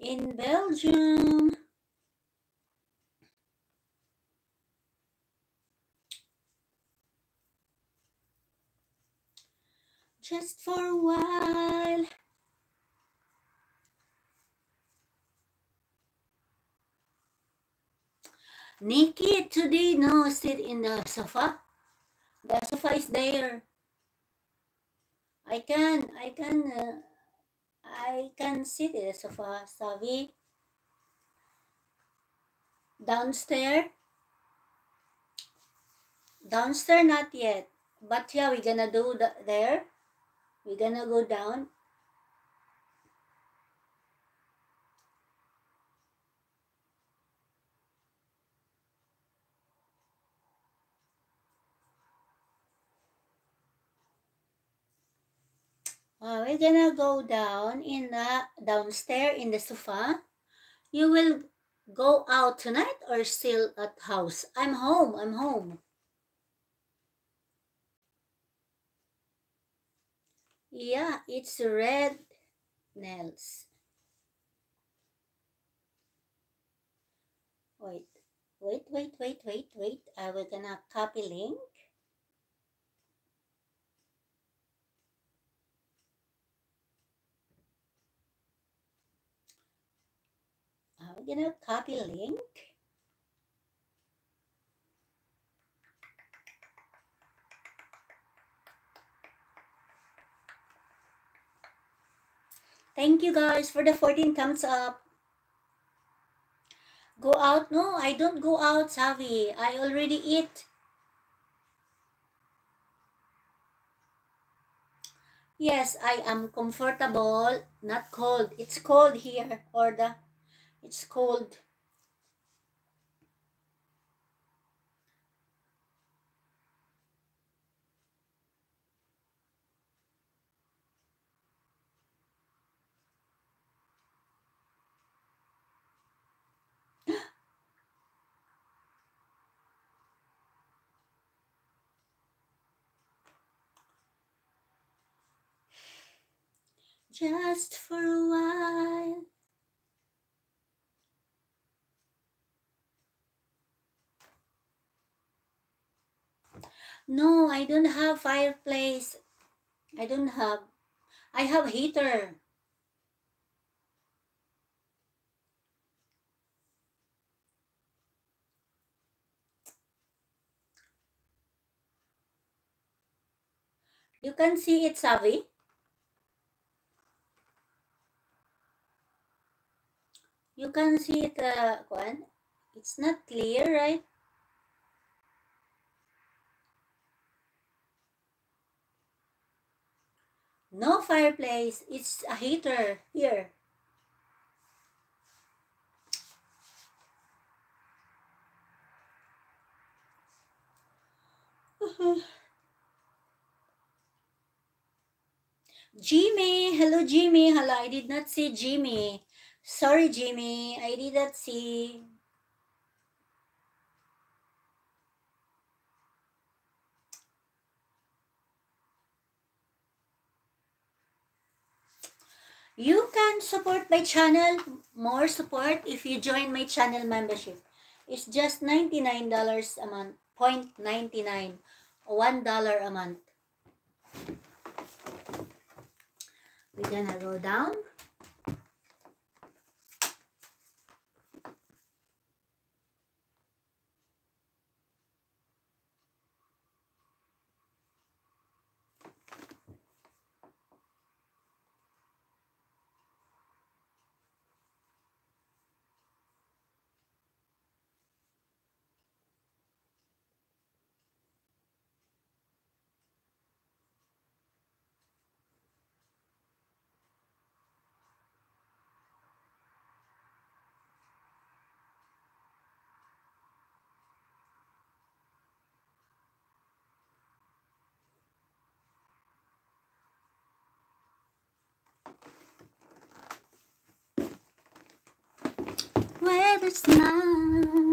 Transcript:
in Belgium. Just for a while. Nikki, today, no, sit in the sofa. The sofa is there. I can sit in the sofa, Savi. Downstairs, not yet. But yeah, we're gonna do there. We're gonna go down. We're gonna go down in the downstairs in the sofa. You will go out tonight or still at house? I'm home. Yeah, it's red nails. Wait. I will gonna copy link. I'm gonna copy link. Thank you guys for the 14 thumbs up. Go out? No, I don't go out, Savi. I already eat. Yes, I am comfortable, not cold. It's cold here, Orda. It's cold. Just for a while. No, I don't have fireplace. I don't have. I have heater. You can see it, Savi. You can see it, Kwan. It's not clear, right? No fireplace. It's a heater here. Jimmy, hello Jimmy. Hello, I did not see Jimmy. Sorry, Jimmy. I did not see. You can support my channel, more support if you join my channel membership. It's just $99 a month, $0.99, $1 a month. We're gonna go down. Where there's none.